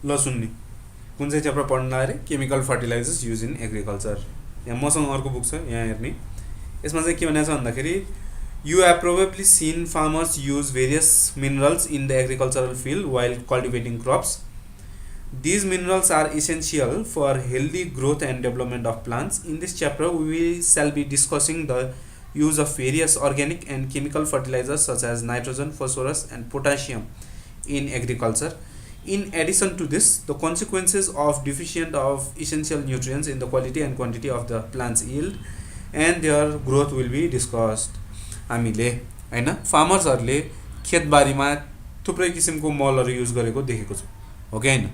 ल सुन्ने कुन चाहिँ च्याप्टर पढ्न अरे chemical fertilizers use in agriculture. यहाँ मसँग अर्को बुक छ, यहाँ हेर्ने। यसमा चाहिँ के भनेको छ भन्दाखेरि you have probably seen farmers use various minerals in the agricultural field while cultivating crops. These minerals are essential for healthy growth and development of plants. In this chapter, we shall be discussing the use of various organic and chemical fertilizers such as nitrogen, phosphorus, and potassium in agriculture. In addition to this, the consequences of deficient of essential nutrients in the quality and quantity of the plant's yield and their growth will be discussed. हामीले हैन फार्मर्सहरूले खेतबारीमा थुप्रै किसिमको मलहरू use गरेको देखेको छ, हो कि हैन?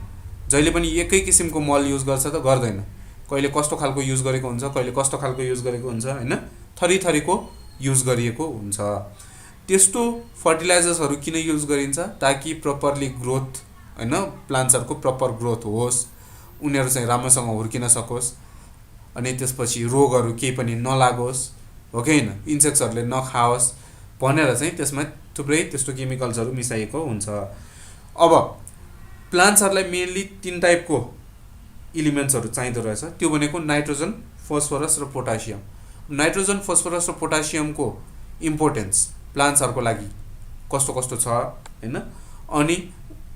जहिले पनि एकै किसिमको मल युज गर्छ त गर्दैन। कहिले कस्तो खालको युज गरेको हुन्छ, कहिले कस्तो खालको युज गरेको हुन्छ, हैन? थरीथरीको युज गरिएको हुन्छ। त्यस्तो फर्टिलाइजर्सहरू किन युज गरिन्छ? ताकि प्रपरली ग्रोथ, हैन, प्लान्ट्सहरूको प्रपर ग्रोथ होस्, उनीहरू चाहिँ राम्रोसँग हुर्किन सकोस्, अनि त्यसपछि रोगहरू केही पनि नलागोस्, हो कि हैन? इन्सेक्ट्सहरूले नखाओस् भनेर चाहिँ त्यसमा थुप्रै त्यस्तो केमिकल्सहरू मिसाइएको हुन्छ। अब प्लान्ट्सहरूलाई मेनली 3 टाइपको इलिमेन्ट्सहरू चाहिँदो रहेछ। त्यो भनेको नाइट्रोजन, फोस्फोरस र पोटासियम। नाइट्रोजन, फोस्फोरस र पोटासियमको इम्पोर्टेन्स प्लान्ट्सहरूको लागि कस्तो कस्तो छ, हैन? अनि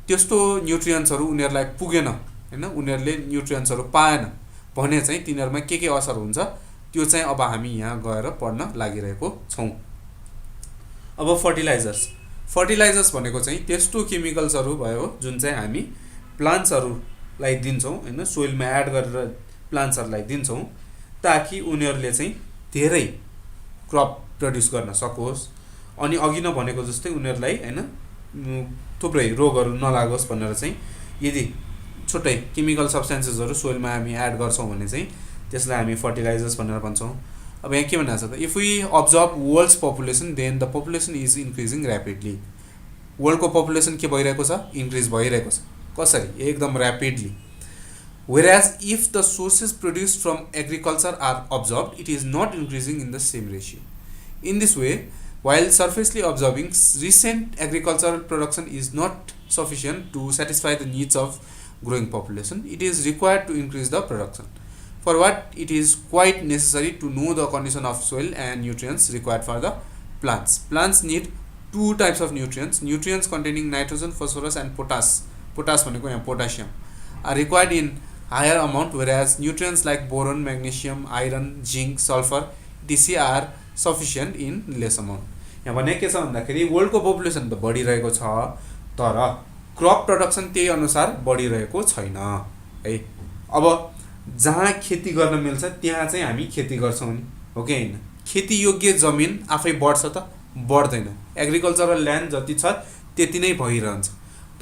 त्यस्तो न्युट्रियन्ट्सहरू उनीहरूलाई पुगेन, हैन, उनीहरूले न्युट्रियन्ट्सहरू पाएन भने चाहिँ तिनीहरूमा के असर हुन्छ त्यो चाहिँ अब हामी यहाँ गएर पढ्न लागिरहेको छौँ। अब फर्टिलाइजर्स भनेको चाहिँ त्यस्तो केमिकल्सहरू भयो जुन चाहिँ हामी प्लान्ट्सहरूलाई दिन्छौँ, हैन, सोइलमा एड गरेर प्लान्ट्सहरूलाई दिन्छौँ ताकि उनीहरूले चाहिँ धेरै क्रप प्रड्युस गर्न सकोस्, अनि अघि नै भनेको जस्तै उनीहरूलाई, हैन, थुप्रै रोगहरू नलागोस् भनेर चाहिँ यदि छुट्टै केमिकल सब्सटेन्सेसहरू सोइलमा हामी एड गर्छौँ भने चाहिँ त्यसलाई हामी फर्टिलाइजर्स भनेर भन्छौँ। अब यहाँ के भनिरहेको छ त, if we observe world's population then the population is increasing rapidly. वर्ल्डको पपुलेसन के भइरहेको छ? इन्क्रिज भइरहेको छ। कसरी? एकदम rapidly. Whereas if the sources produced from agriculture are observed, it is not increasing in the same ratio. In this way, while surfacely observing, recent agricultural production is not sufficient to satisfy the needs of growing population, it is required to increase the production. For what it is quite necessary to know the condition of soil and nutrients required for the plants. Plants need 2 types of nutrients. Nutrients containing nitrogen, phosphorus and potash भनेको यहाँ potassium are required in higher amount, whereas nutrients like boron, magnesium, iron, zinc, sulfur, etc. are sufficient in less amount. यहाँ भने के छ भन्दाखेरि वर्ल्डको population त बढिरहेको छ तर क्रप प्रोडक्सन त्यही अनुसार बढिरहेको छैन है। अब जहाँ खेती गर्न मिल्छ त्यहाँ चाहिँ हामी खेती गर्छौँ नि, हो कि हैन? खेती योग्य जमिन आफै बढ्छ त? बढ्दैन। एग्रिकल्चरल ल्यान्ड जति छ त्यति नै भइरहन्छ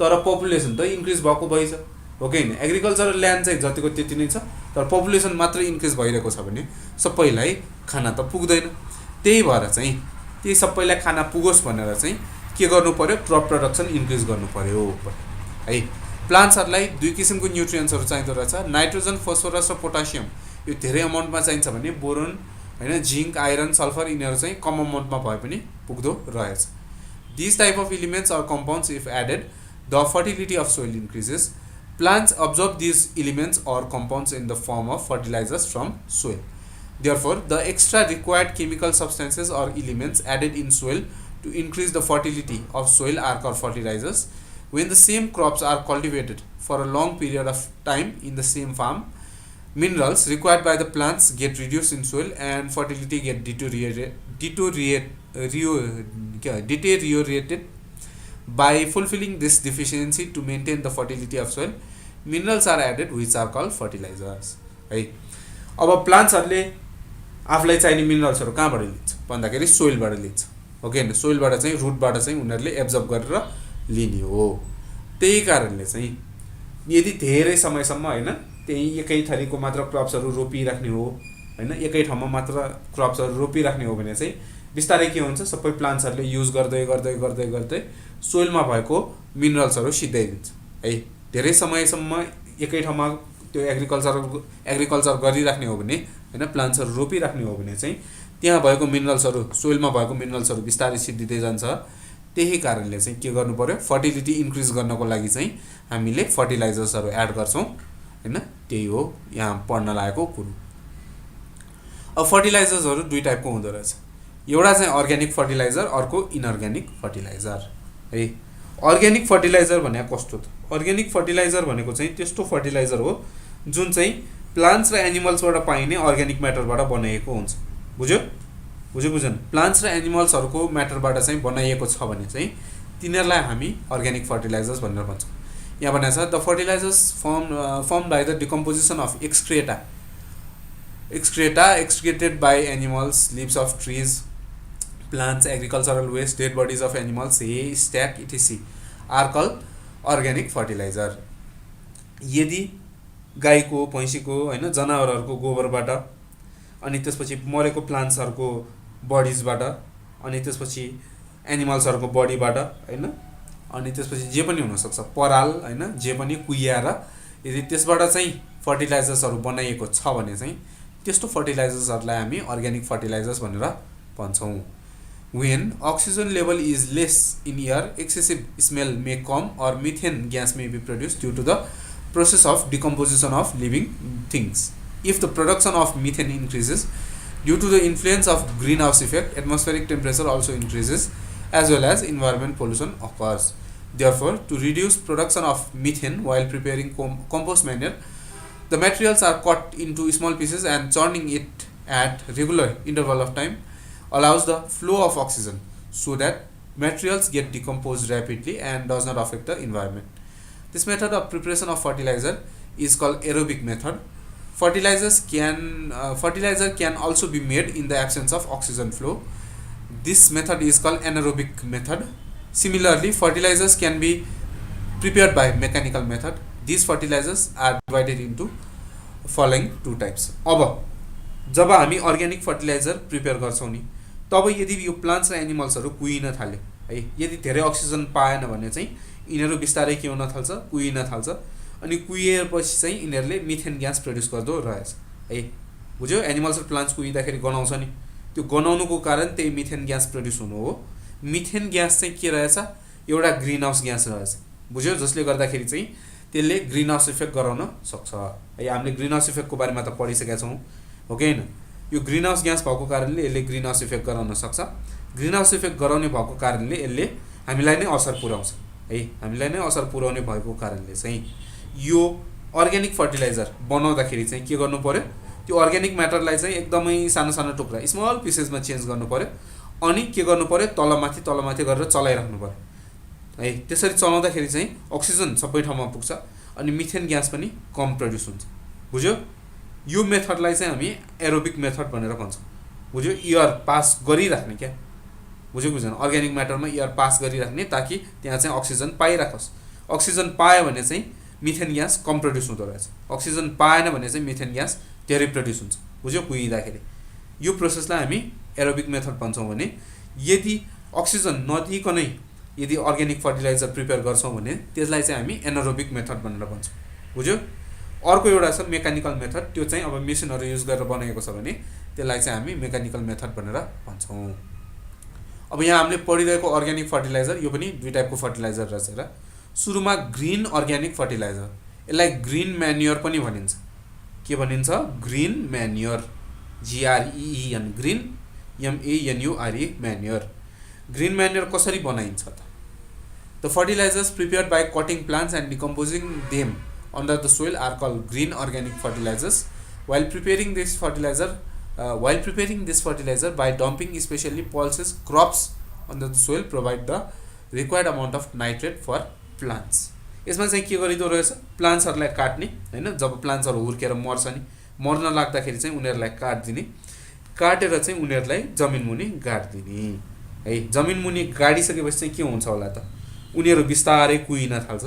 तर पपुलेसन त इन्क्रिज भएको भइछ, हो कि हैन? एग्रिकल्चरल ल्यान्ड चाहिँ जतिको त्यति नै छ तर पपुलेसन मात्र इन्क्रिज भइरहेको छ भने सबैलाई खाना त पुग्दैन। त्यही भएर चाहिँ त्यही सबैलाई खाना पुगोस् भनेर चाहिँ के गर्नु पर्यो? क्रप प्रोडक्सन इन्क्रिज गर्नु पर्यो है। प्लान्ट्सहरूलाई 2 किसिमको न्युट्रियन्ट्सहरू चाहिँदो रहेछ, नाइट्रोजन, फोस्फोरस र पोटासियम। यो धेरै अमाउन्टमा चाहिन्छ भने बोरोन, हैन, जिंक, आइरन, सल्फर यिनीहरू चाहिँ कम अमाउन्टमा भए पनि पुग्दो रहेछ। These type of elements or compounds, if added, the fertility of soil increases. Plants absorb these elements or compounds in the form of fertilizers from soil. Therefore, the extra required chemical substances or elements added in soil to increase the fertility of soil are called fertilizers. When the same crops are cultivated for a long period of time in the same farm, minerals required by the plants get reduced in soil and fertility get deteriorated. By fulfilling this deficiency to maintain the fertility of soil, minerals are added which are called fertilizers है। अब प्लान्ट्सहरूले आफूलाई चाहिने मिनरल्सहरू कहाँबाट लिन्छ भन्दाखेरि सोइलबाट लिन्छ, हो कि हैन? सोइलबाट चाहिँ रुटबाट चाहिँ उनीहरूले एब्जर्ब गरेर लिने हो। त्यही कारणले चाहिँ यदि धेरै समयसम्म, हैन, त्यही एकै थरीको मात्र क्रप्सहरू रोपिराख्ने हो, हैन, एकै ठाउँमा मात्र क्रप्सहरू रोपिराख्ने हो भने चाहिँ बिस्तारै के हुन्छ? सबै प्लान्ट्सहरूले युज गर्दै गर्दै गर्दै गर्दै सोइलमा भएको मिनरल्सहरू सिद्धाइदिन्छ है। धेरै समयसम्म एकै ठाउँमा त्यो एग्रिकल्चर गरिराख्ने हो भने, हैन, प्लान्ट्सहरू रोपिराख्ने हो भने चाहिँ त्यहाँ भएको मिनरल्सहरू, सोइलमा भएको मिनरल्सहरू बिस्तारै सिद्धिँदै जान्छ। त्यही कारणले चाहिँ के गर्नु पर्यो, फर्टिलिटी इन्क्रिज गर्नको लागि चाहिँ हामीले फर्टिलाइजर्सहरू एड गर्छौँ हैन। त्यही हो यहाँ पढ्न लागेको कुरो। अब फर्टिलाइजर्सहरू दुई टाइपको हुँदो रहेछ, एउटा चाहिँ अर्ग्यानिक फर्टिलाइजर, अर्को इनअर्ग्यानिक फर्टिलाइजर है। अर्ग्यानिक फर्टिलाइजर भनेको कस्तो त? अर्ग्यानिक फर्टिलाइजर भनेको चाहिँ त्यस्तो फर्टिलाइजर हो जुन चाहिँ प्लान्ट्स र एनिमल्सबाट पाइने अर्ग्यानिक म्याटरबाट बनाइएको हुन्छ। बुझेन? प्लान्ट्स र एनिमल्सहरूको म्याटरबाट चाहिँ बनाइएको छ भने चाहिँ तिनीहरूलाई हामी अर्ग्यानिक फर्टिलाइजर्स भनेर भन्छौँ। यहाँ भनेको छ the fertilizers form by the decomposition of excreta excreted by animals, leaves of trees, plants, agricultural waste, dead bodies of animals, hay, stack, etc. are called organic fertilizer. यदि गाईको, भैँसीको हैन जनावरहरूको गोबरबाट अनि त्यसपछि मरेको प्लान्ट्सहरूको बडीजबाट अनि त्यसपछि एनिमल्सहरूको बडीबाट हैन अनि त्यसपछि जे पनि हुन सक्छ, पराल हैन, जे पनि कुहिएर यदि त्यसबाट चाहिँ फर्टिलाइजर्सहरू बनाइएको छ भने चाहिँ त्यस्तो फर्टिलाइजर्सहरूलाई हामी अर्ग्यानिक फर्टिलाइजर्स भनेर भन्छौँ। When oxygen level is less in air, excessive smell may come or methane gas may be produced due to the process of decomposition of living things. If the production of methane increases due to the influence of greenhouse effect, atmospheric temperature also increases as well as environment pollution occurs. Therefore, to reduce production of methane while preparing compost manure, the materials are cut into small pieces and churning it at regular interval of time allows the flow of oxygen so that materials get decomposed rapidly and does not affect the environment. This method of preparation of fertilizer is called aerobic method. Fertilizer can also be made in the absence of oxygen flow. This method is called anaerobic method. Similarly, fertilizers can be prepared by mechanical method. These fertilizers are divided into following two types. अब जब हामी organic fertiliser prepare गर्छौँ नि तब यदि यो plants र एनिमल्सहरू कुहिन थाल्यो है, यदि धेरै अक्सिजन पाएन भने चाहिँ यिनीहरू बिस्तारै के हुन थाल्छ, कुहिन थाल्छ अनि कुहिएपछि चाहिँ यिनीहरूले मिथेन ग्यास प्रड्युस गर्दो रहेछ है। बुझ्यो? एनिमल्स र प्लान्ट्स कुहिँदाखेरि गनाउँछ नि, त्यो गनाउनुको कारण त्यही मिथेन ग्यास प्रड्युस हुनु हो। मिथेन ग्यास चाहिँ के रहेछ, एउटा ग्रीन हाउस ग्यास रहेछ। बुझ्यो? जसले गर्दाखेरि चाहिँ त्यसले ग्रीन हाउस इफेक्ट गराउन सक्छ है। हामीले ग्रीन हाउस इफेक्टको बारेमा त पढिसकेका छौँ हो कि हैन? यो ग्रीन हाउस ग्यास भएको कारणले यसले ग्रीन हाउस इफेक्ट गराउन सक्छ। ग्रीन हाउस इफेक्ट गराउने भएको कारणले यसले हामीलाई नै असर पुर्याउँछ है। हामीलाई नै असर पुर्याउने भएको कारणले चाहिँ यो अर्ग्यानिक फर्टिलाइजर बनाउँदाखेरि चाहिँ के गर्नु पर्यो, त्यो अर्ग्यानिक म्याटरलाई चाहिँ एकदमै सानो सानो टुक्रा स्मल पिसेसमा चेन्ज गर्नु पर्यो अनि के गर्नु पर्यो, तलमाथि गरेर चलाइराख्नु पर्यो है। त्यसरी चलाउँदाखेरि चाहिँ अक्सिजन सबै ठाउँमा पुग्छ अनि मिथेन ग्यास पनि कम प्रड्युस हुन्छ। बुझ्यो? यो मेथडलाई चाहिँ हामी एरोबिक मेथड भनेर भन्छौँ। बुझ्यो? एयर पास गरिराख्ने क्या। बुझ्यो? अर्ग्यानिक म्याटरमा एयर पास गरिराख्ने ताकि त्यहाँ चाहिँ अक्सिजन पाइराखोस्। अक्सिजन पायो भने चाहिँ मिथेन ग्यास कम प्रड्युस हुँदो रहेछ, अक्सिजन पाएन भने चाहिँ मिथेन ग्यास धेरै प्रड्युस हुन्छ। बुझ्यो? कुहिँदाखेरि यो प्रोसेसलाई हामी एरोबिक मेथड भन्छौँ भने यदि अक्सिजन नदिइकनै यदि अर्ग्यानिक फर्टिलाइजर प्रिपेयर गर्छौँ भने त्यसलाई चाहिँ हामी एनारोबिक मेथड भनेर भन्छौँ। बुझ्यो? अर्को एउटा छ मेकानिकल मेथड, त्यो चाहिँ अब मेसिनहरू युज गरेर बनाएको छ भने त्यसलाई चाहिँ हामी मेकानिकल मेथड भनेर भन्छौँ। अब यहाँ हामीले पढिरहेको अर्ग्यानिक फर्टिलाइजर यो पनि दुई टाइपको फर्टिलाइजर रहेछ र। सुरुमा ग्रीन अर्ग्यानिक फर्टिलाइजर, यसलाई ग्रीन म्यान्योर पनि भनिन्छ। के भनिन्छ? Green manure, GREEN, green MANURE manure. Green manure कसरी बनाइन्छ त? The fertilizers prepared by cutting plants and decomposing them under the soil are called green organic fertilizers. While preparing this fertilizer by dumping especially pulses crops under the soil provide the required amount of nitrate for plants. यसमा चाहिँ के गरिदो रहेछ, प्लान्ट्सहरूलाई काट्ने हैन, जब प्लान्ट्सहरू हुर्केर मर्छ नि, मर्न लाग्दाखेरि चाहिँ उनीहरूलाई काट्दिने, काटेर चाहिँ उनीहरूलाई जमिन मुनि गाड्दिने है। जमिन मुनि गाडिसकेपछि चाहिँ के हुन्छ होला त, उनीहरू बिस्तारै कुहिन थाल्छ।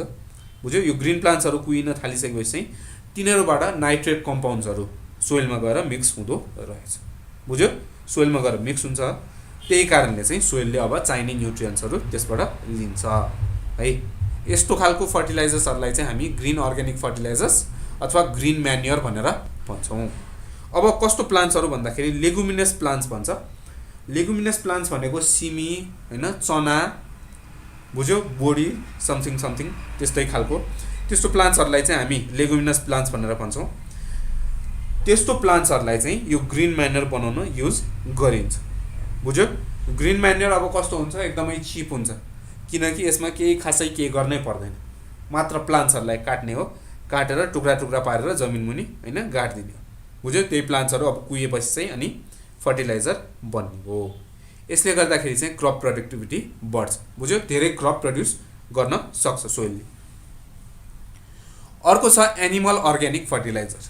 बुझ्यो? यो ग्रीन प्लान्ट्सहरू कुहिन थालिसकेपछि चाहिँ तिनीहरूबाट नाइट्रेट कम्पाउन्ड्सहरू सोइलमा गएर मिक्स हुँदो रहेछ। बुझ्यो? सोइलमा गएर मिक्स हुन्छ, त्यही कारणले चाहिँ सोइलले अब चाहिने न्युट्रियन्ट्सहरू त्यसबाट लिन्छ है। यस्तो खालको फर्टिलाइजर्सहरूलाई चाहिँ हामी ग्रीन अर्ग्यानिक फर्टिलाइजर्स अथवा ग्रीन म्यान्योर भनेर भन्छौँ। अब कस्तो प्लान्ट्सहरू भन्दाखेरि लेगुमिनस प्लान्ट्स भन्छ। लेगुमिनस प्लान्ट्स भनेको सिमी हैन, चना बुझ्यो बोडी समथिङ समथिङ त्यस्तै खालको त्यस्तो प्लान्ट्सहरूलाई चाहिँ हामी लेगुमिनस प्लान्ट्स भनेर भन्छौँ त्यस्तो प्लान्ट्सहरूलाई चाहिँ यो ग्रिन म्यान्युर बनाउन युज गरिन्छ बुझ्यो ग्रिन म्यान्युर अब कस्तो हुन्छ एकदमै चिप हुन्छ किनकि यसमा केही खासै केही गर्नै पर्दैन मात्र प्लान्ट्सहरूलाई काट्ने हो काटेर टुक्रा टुक्रा पारेर जमिन मुनि हैन गाड्दिने हो बुझ्यो त्यही प्लान्ट्सहरू अब कुहिएपछि चाहिँ अनि फर्टिलाइजर बन्ने हो यसले गर्दाखेरि चाहिँ क्रप प्रोडक्टिभिटी बढ्छ बुझ्यो धेरै क्रप प्रोड्युस गर्न सक्छ सोइलले अर्को छ एनिमल अर्ग्यानिक फर्टिलाइजर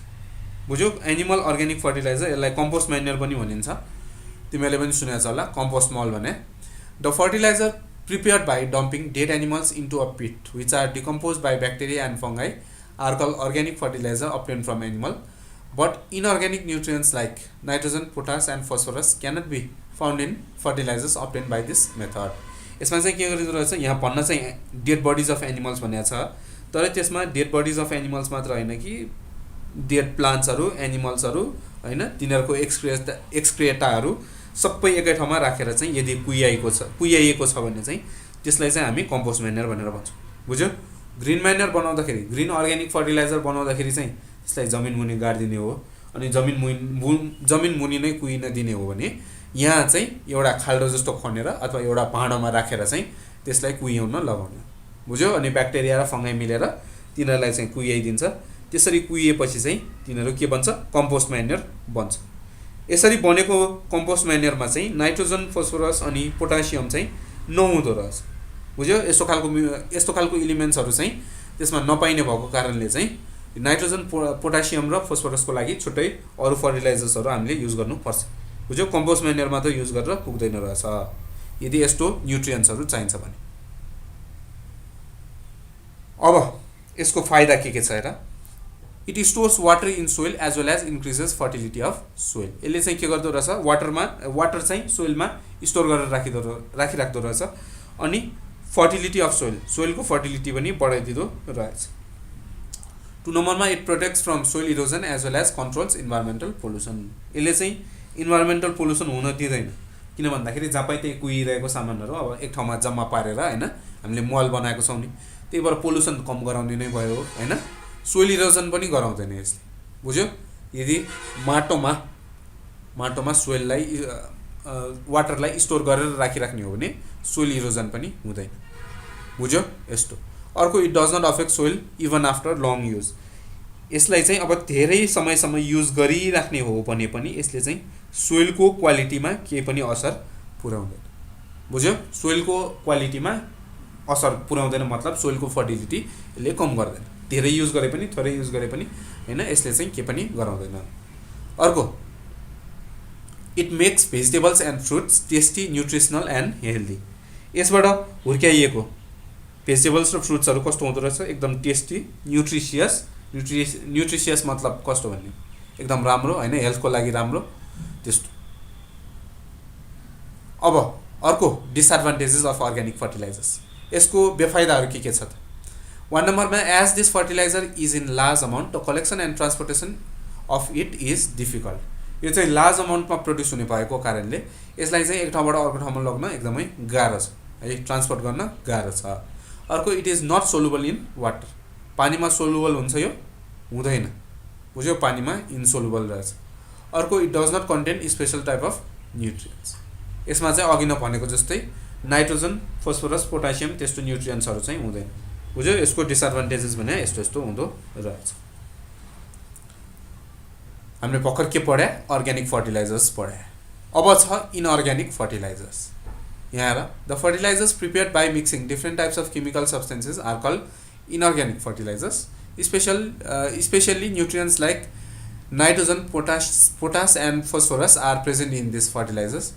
बुझ्यो एनिमल अर्ग्यानिक फर्टिलाइजर यसलाई कम्पोस्ट म्यान्युर पनि भनिन्छ तिमीहरूले पनि सुनेको छ होला कम्पोस्ट मल भने the fertilizer prepared by dumping dead animals into a pit which are decomposed by bacteria and fungi are called organic fertilizer obtained from animal but inorganic nutrients like nitrogen potash and phosphorus cannot be found in fertilizers obtained by this method यसमा चाहिँ के गरिएको रहेछ यहाँ भन्न चाहिँ dead bodies of animals भनेको छ तर त्यसमा डेड बडिज अफ एनिमल्स मात्र होइन कि डेड प्लान्ट्सहरू एनिमल्सहरू हैन तिनीहरूको एक्सक्रिएटाहरू सबै एकै ठाउँमा राखेर चाहिँ यदि कुहिएको छ भने चाहिँ त्यसलाई चाहिँ हामी कम्पोस्ट म्यान्युर भनेर भन्छौँ बुझ्यो ग्रिन म्यान्युर बनाउँदाखेरि ग्रिन अर्ग्यानिक फर्टिलाइजर बनाउँदाखेरि चाहिँ त्यसलाई जमिन मुनि गाडिदिने हो अनि जमिन मुनि नै कुहिन दिने हो भने यहाँ चाहिँ एउटा खाल्डो जस्तो खनेर अथवा एउटा भाँडोमा राखेर चाहिँ त्यसलाई कुहिउन लगाउने बुझ्यो अनि ब्याक्टेरिया र फङ्गाई मिलेर तिनीहरूलाई चाहिँ कुहिदिन्छ त्यसरी कुहिएपछि चाहिँ तिनीहरू के बन्छ कम्पोस्ट म्यान्युर बन्छ यसरी बनेको कम्पोस्ट म्यान्युरमा चाहिँ नाइट्रोजन फोस्फोरस अनि पोटासियम चाहिँ नहुँदो रहेछ बुझ्यो यस्तो खालको इलिमेन्ट्सहरू चाहिँ त्यसमा नपाइने भएको कारणले चाहिँ नाइट्रोजन पोटासियम र फोस्फोरसको लागि छुट्टै अरू फर्टिलाइजर्सहरू हामीले युज गर्नुपर्छ बुझ्यो कम्पोस्ट म्यान्युर मात्र युज गरेर पुग्दैन रहेछ यदि यस्तो न्युट्रियन्ट्सहरू चाहिन्छ भने अब यसको फाइदा के छ हेर it stores water in soil as well as increases fertility of soil यसले चाहिँ के गर्दो रहेछ वाटर चाहिँ सोइलमा स्टोर गरेर राखिराख्दो रहेछ अनि फर्टिलिटी अफ सोइलको फर्टिलिटी पनि बढाइदिँदो रहेछ 2 नम्बरमा it protects from soil erosion as well as controls environmental pollution यसले चाहिँ इन्भाइरोमेन्टल पोल्युसन हुन दिँदैन किन भन्दाखेरि जहाँ पाइ त्यही कुहिरहेको सामानहरू अब एक ठाउँमा जम्मा पारेर हैन हामीले मल बनाएको छौँ नि त्यही भएर पोल्युसन कम गराउने नै भयो हैन सोइल इरोजन पनि गराउँदैन यसले बुझ्यो यदि माटोमा सोइललाई वाटरलाई स्टोर गरेर राखिराख्ने हो भने सोइल इरोजन पनि हुँदैन बुझ्यो यस्तो अर्को it does not affect soil even after long use यसलाई चाहिँ अब धेरै समयसम्म युज गरिराख्ने हो भने पनि यसले चाहिँ सोइलको क्वालिटीमा केही पनि असर पुर्याउँदैन बुझ्यो सोइलको क्वालिटीमा असर पुर्याउँदैन मतलब सोइलको फर्टिलिटी यसले कम गर्दैन धेरै युज गरे पनि थोरै युज गरे पनि हैन यसले चाहिँ के पनि गराउँदैन अर्को it makes vegetables and fruits tasty nutritional and healthy यसबाट हुर्काइएको भेजिटेबल्स र फ्रुट्सहरू कस्तो हुँदो रहेछ एकदम टेस्टी न्युट्रिसियस मतलब कस्तो भन्ने एकदम राम्रो हैन हेल्थको लागि राम्रो त्यस्तो अब अर्को डिसएडभान्टेजेस अफ अर्ग्यानिक फर्टिलाइजर्स यसको बेफाइदाहरू के छ त 1 नम्बरमा as this fertilizer is in large amount the collection and transportation of it is difficult यो चाहिँ लार्ज अमाउन्टमा प्रड्युस हुने भएको कारणले यसलाई चाहिँ एक ठाउँबाट अर्को ठाउँमा लग्न एकदमै गाह्रो छ है ट्रान्सपोर्ट गर्न गाह्रो छ अर्को it is not soluble in water पानीमा सोलुबल हुन्छ यो हुँदैन बुझ्यो पानीमा इनसोलुबल रहेछ अर्को it does not contain special type of nutrients यसमा चाहिँ अघि नभनेको जस्तै नाइट्रोजन फोस्फोरस पोटासियम त्यस्तो न्युट्रियन्ट्सहरू चाहिँ हुँदैन बुझ्यो यसको डिसएडभान्टेजेस भने यस्तो हुँदो रहेछ हामीले भर्खर के पढ्या अर्ग्यानिक फर्टिलाइजर्स पढ्या अब छ इनअर्ग्यानिक फर्टिलाइजर्स यहाँ हेर the fertilizers prepared by mixing different types of chemical substances are called inorganic fertilizers specially nutrients like nitrogen, potash and phosphorus are present in these fertilizers.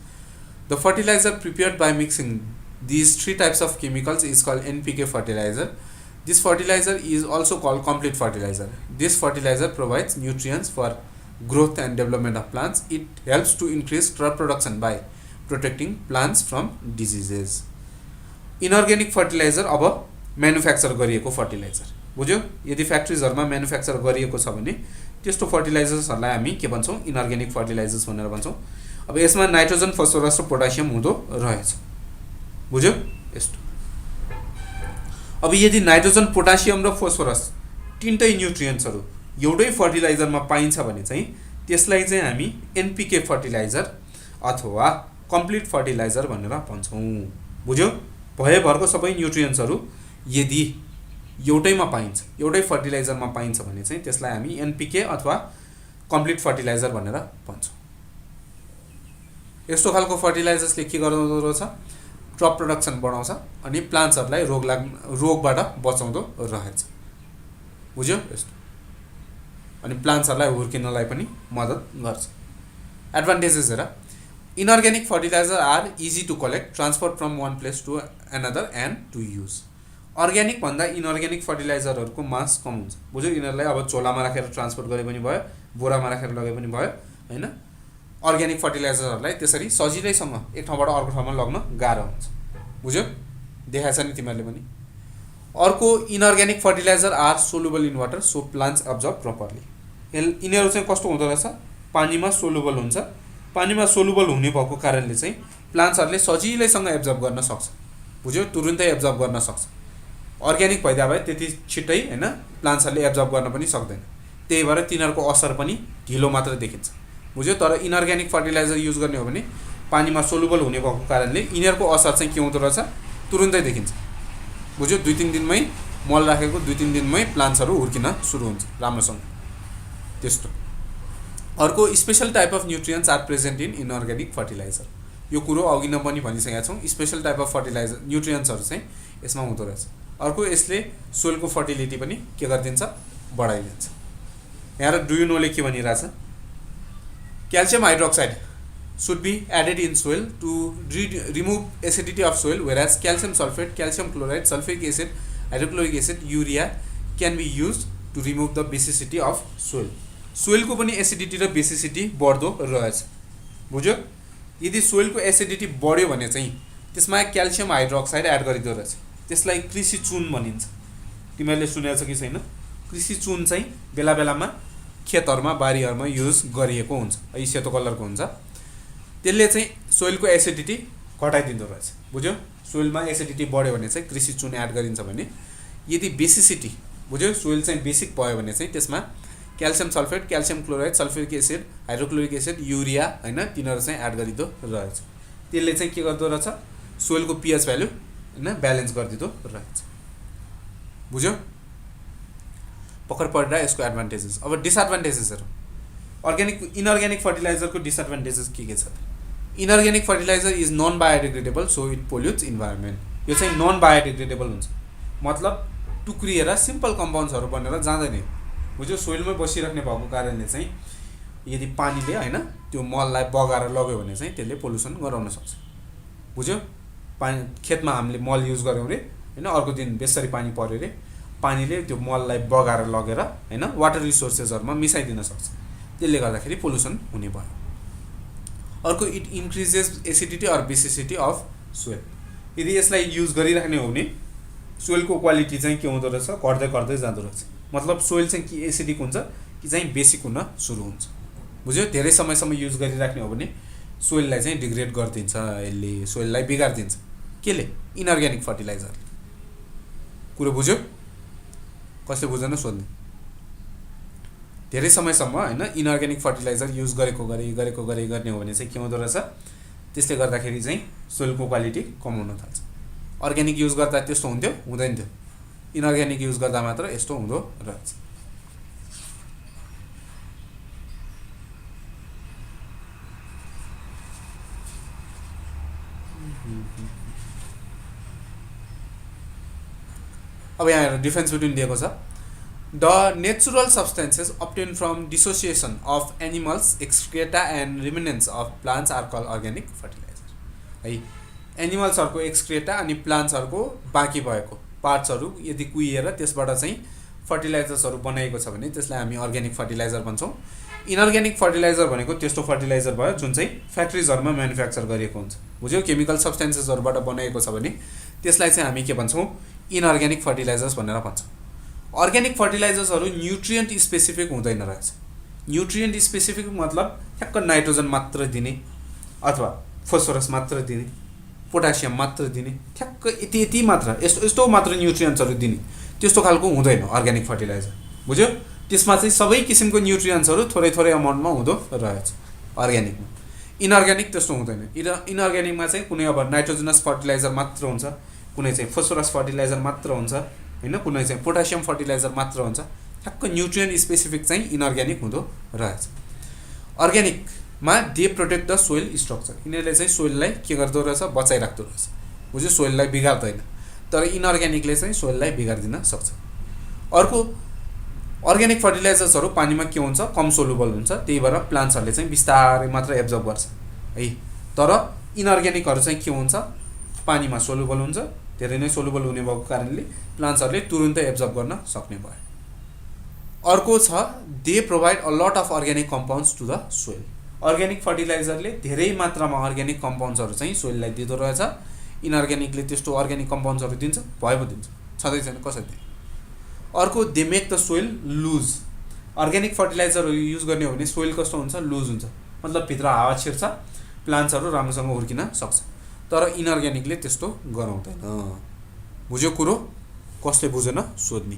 The fertilizer prepared by mixing these 3 types of chemicals is called NPK fertilizer. This fertilizer is also called complete fertilizer. This fertilizer provides nutrients for growth and development of plants. It helps to increase crop production by protecting plants from diseases. Inorganic fertilizer अब manufacture गरिएको fertilizer. बुझ्यो? यदि फ्याक्ट्रीजहरुमा manufacture गरिएको छ भने त्यस्तो फर्टिलाइजर्सहरुलाई हामी के भन्छौं इनअर्ग्यानिक फर्टिलाइजर्स भनेर भन्छौं अब यसमा नाइट्रोजन फोस्फोरस र पोटासियम हुँदो रहेछ बुझ्यो यस्तो अब यदि नाइट्रोजन पोटासियम र फोस्फरस तीनटै न्युट्रियन्ट्सहरू एउटै फर्टिलाइजरमा पाइन्छ भने चाहिँ त्यसलाई चाहिँ हामी एनपीके फर्टिलाइजर अथवा कम्प्लिट फर्टिलाइजर भनेर भन्छौँ। बुझ्यो? भएभरको सबै न्युट्रियन्ट्सहरू यदि एउटैमा पाइन्छ, एउटै फर्टिलाइजरमा पाइन्छ भने चाहिँ त्यसलाई हामी एनपीके अथवा कम्प्लिट फर्टिलाइजर भनेर भन्छौँ। यस्तो खालको फर्टिलाइजर्सले के गर्दो रहेछ? क्रप प्रोडक्सन बढाउँछ अनि प्लान्ट्सहरूलाई रोगबाट बचाउँदो रहेछ। बुझ्यो? यस्तो अनि प्लान्ट्सहरूलाई हुर्किनलाई पनि मद्दत गर्छ। एडभान्टेजेस हेर, inorganic fertilizer are easy to collect, transport from one place to another and to use. Organic भन्दा इनअर्ग्यानिक फर्टिलाइजरहरूको मास कम हुन्छ। बुझ्यो? यिनीहरूलाई अब झोलामा राखेर ट्रान्सपोर्ट गरे पनि भयो, बोरामा राखेर लगे पनि भयो, होइन? अर्ग्यानिक फर्टिलाइजरहरूलाई त्यसरी सजिलैसँग एक ठाउँबाट अर्को ठाउँमा लग्न गाह्रो हुन्छ। बुझ्यो? देखाएछ नि तिमीहरूले पनि। अर्को, inorganic fertilizer are soluble in water, so plants observe properly. यिनीहरू चाहिँ कस्तो हुँदो रहेछ? पानीमा सोलुबल हुन्छ। पानीमा सोलुबल हुने भएको कारणले चाहिँ प्लान्ट्सहरूले सजिलैसँग एब्जर्भ गर्न सक्छ। बुझ्यो? तुरुन्तै एब्जर्भ गर्न सक्छ। अर्ग्यानिक भइदिया भए त्यति छिट्टै, होइन, प्लान्ट्सहरूले एब्जर्भ गर्न पनि सक्दैन। त्यही भएर तिनीहरूको असर पनि ढिलो मात्र देखिन्छ। बुझ्यो? तर इनअर्ग्यानिक फर्टिलाइजर युज गर्ने हो भने पानीमा सोलुबल हुने भएको कारणले यिनीहरूको असर चाहिँ के हुँदो रहेछ? तुरुन्तै देखिन्छ। बुझ्यो? 2-3 दिनमै मल राखेको 2-3 दिनमै प्लान्ट्सहरू हुर्किन सुरु हुन्छ राम्रोसँग। त्यस्तो। अर्को, special type of nutrients are present in inorganic fertilizer. यो कुरो अघि नै पनि भनिसकेका छौँ, स्पेसल टाइप अफ फर्टिलाइजर न्युट्रियन्ट्सहरू चाहिँ यसमा हुँदो रहेछ। अर्को, यसले सोइलको फर्टिलिटी पनि के गरिदिन्छ? बढाइदिन्छ। यहाँ डु यु नोले के भनिरहेछ? Calcium hydroxide should be added in soil to remove acidity of soil, whereas calcium sulfate, calcium chloride, sulfuric acid, hydrochloric acid, urea can be used to remove the basicity of soil. Soil को पनि acidity र basicity बढ्दो रहेछ। बुझ्यो? यदि soil को acidity बढ्यो भने चाहिँ त्यसमा क्याल्सियम हाइड्रोक्साइड एड गरिदो रहेछ। त्यसलाई कृषि चुन भनिन्छ। तिमीहरूले सुनेको छ कि छैन? कृषि चुन चाहिँ बेला बेलामा खेतहरुमा बारीहरुमा युज गरिएको हुन्छ। यो सेतो कलरको हुन्छ। त्यसले चाहिँ सोइलको एसिडिटी घटाइदिँदो रहेछ। बुझ्यो? सोइलमा एसिडिटी बढ्यो भने चाहिँ कृषि चुन एड गरिन्छ भने, यदि बेसिसिटी, बुझ्यो, सोइल चाहिँ बेसिक भयो भने चाहिँ त्यसमा calcium sulphate, calcium chloride, sulphuric acid, hydrochloric acid, urea, हैन, तिनीहरु चाहिँ एड गरिदो रहेछ। त्यसले चाहिँ के गर्दो रहेछ? सोइलको पीएच भ्यालु, हैन, ब्यालेन्स गरिदिदो रहेछ। बुझ्यो? पक्कर परेर यसको एडभान्टेजेस। अब डिसएडभान्टेजेसहरु। अर्ग्यानिक इनअर्ग्यानिक फर्टिलाइजरको डिसएडभान्टेजेस के छ? Inorganic fertiliser is non biodegradable, so it pollutes environment. यो चाहिँ नन बायोडिग्रेडेबल हुन्छ, मतलब टुक्रिएर सिम्पल कम्पाउन्ड्सहरु बनेर जाँदैन। बुझ्यो? सोइलमै बसिराख्ने भएको कारणले चाहिँ यदि पानीले, हैन, त्यो मललाई बगाएर लग्यो भने चाहिँ त्यसले पोल्युसन गराउन सक्छ। बुझ्यो? पानी खेतमा हामीले मल युज गर्यौं रे, हैन, अर्को दिन बेसरी पानी पर्यो रे, पानीले त्यो मललाई बगाएर लगेर, हैन, वाटर रिसोर्सेसहरुमा मिसाइदिन सक्छ। त्यसले गर्दाखेरि पोल्युसन हुने भयो। अर्को, it increases acidity or basicity of soil. यदि यसलाई युज गरिराख्ने हो भने सोइलको क्वालिटी चाहिँ के हुँदो रहेछ? घट्दै घट्दै जाँदो रहेछ। मतलब सोइल चाहिँ कि एसिडिक हुन्छ कि चाहिँ बेसिक हुन सुरु हुन्छ। बुझ्यो? धेरै समयसम्म युज गरिराख्ने हो भने सोइललाई चाहिँ डिग्रेड गरिदिन्छ, यसले सोइललाई बिगार्दिन्छ। केले? Inorganic fertilizer. कुरो बुझ्यो? कसले बुझ्दैन सोध्नु। धेरै समयसम्म, हैन, इनअर्ग्यानिक फर्टिलाइजर युज गरेको गर्ने हो भने चाहिँ के हुँदो रहेछ? त्यसले गर्दाखेरि चाहिँ सोइलको क्वालिटी कम हुन थाल्छ। अर्ग्यानिक युज गर्दा त्यस्तो हुन्थ्यो? हुँदैन थियो। इनअर्ग्यानिक युज गर्दा मात्र यस्तो हुँदो रहेछ। अब यहाँ हेर, डिफरेन्स बिट्विन दिएको छ। The natural substances obtained from dissociation of animals excreta and remnants of plants are called organic fertilizer। है, एनिमल्सहरुको एक्सक्रेटा अनि प्लान्ट्सहरुको बाँकी भएको पार्ट्सहरु यदि कुहिएर त्यसबाट चाहिँ फर्टिलाइजर्सहरु बनाएको छ भने त्यसलाई हामी अर्ग्यानिक फर्टिलाइजर भन्छौं। इनअर्ग्यानिक फर्टिलाइजर भनेको त्यस्तो फर्टिलाइजर भयो जुन चाहिँ फ्याक्ट्रीजहरुमा म्यानुफ्याक्चर गरिएको हुन्छ। बुझ्यो? केमिकल सब्सटेन्सेसहरुबाट बनाएको छ भने त्यसलाई चाहिँ हामी के भन्छौं? इनअर्ग्यानिक फर्टिलाइजर्स भनेर भन्छौं। अर्ग्यानिक फर्टिलाइजर्सहरु न्युट्रिएन्ट स्पेसिफिक हुँदैन रहेछ। न्युट्रिएन्ट स्पेसिफिक मतलब ठ्याक्क नाइट्रोजन मात्र दिने अथवा फोस्फरस मात्र दिने, पोटासियम मात्र दिने, ठ्याक्क यति यति मात्र, यस्तो यस्तो मात्र न्युट्रियन्ट्सहरू दिने, त्यस्तो खालको हुँदैन अर्ग्यानिक फर्टिलाइजर। बुझ्यो? त्यसमा चाहिँ सबै किसिमको न्युट्रियन्ट्सहरू थोरै थोरै अमाउन्टमा हुँदो रहेछ अर्ग्यानिकमा। इनअर्ग्यानिक त्यस्तो हुँदैन। इनअर्ग्यानिकमा चाहिँ कुनै अब नाइट्रोजनस फर्टिलाइजर मात्र हुन्छ, कुनै चाहिँ फोस्फरस फर्टिलाइजर मात्र हुन्छ हैन, कुनै चाहिँ पोटासियम फर्टिलाइजर मात्र हुन्छ। ठ्याक्क न्युट्रियन्ट स्पेसिफिक चाहिँ इनअर्ग्यानिक हुँदो रहेछ। अर्ग्यानिकमा they protect the soil structure, यिनीहरूले चाहिँ सोइललाई के गर्दो रहेछ, बचाइराख्दो रहेछ। बुझ्यो? सोइललाई बिगार्दैन। तर इनअर्ग्यानिकले चाहिँ सोइललाई बिगारिदिन सक्छ। अर्को, अर्ग्यानिक फर्टिलाइजर्सहरू पानीमा के हुन्छ, कम सोलुबल हुन्छ, त्यही भएर प्लान्ट्सहरूले चाहिँ बिस्तारै मात्र एब्जर्ब गर्छ है। तर इनअर्ग्यानिकहरू चाहिँ के हुन्छ, पानीमा सोलुबल हुन्छ, धेरै नै सोलुबल हुने भएको कारणले प्लान्ट्सहरूले तुरुन्तै एब्जर्ब गर्न सक्ने भयो। अर्को छ they provide a lot of organic compounds to the soil. Organic फर्टिलाइजरले धेरै मात्रामा अर्ग्यानिक कम्पाउन्ड्सहरू चाहिँ सोइललाई दिँदो रहेछ। इनअर्ग्यानिकले त्यस्तो अर्ग्यानिक कम्पाउन्ड्सहरू दिन्छ, भयो पो दिन्छ, छँदै छैन कसरी दिन्छ। अर्को, they make the soil loose. Organic फर्टिलाइजरहरू युज गर्ने हो भने सोइल कस्तो हुन्छ, लुज हुन्छ, मतलब भित्र हावा छिर्छ, प्लान्ट्सहरू राम्रोसँग हुर्किन सक्छ। तर इनअर्ग्यानिकले त्यस्तो गराउँदैन। बुझ्यो कुरो? कसले बुझेन सोध्ने।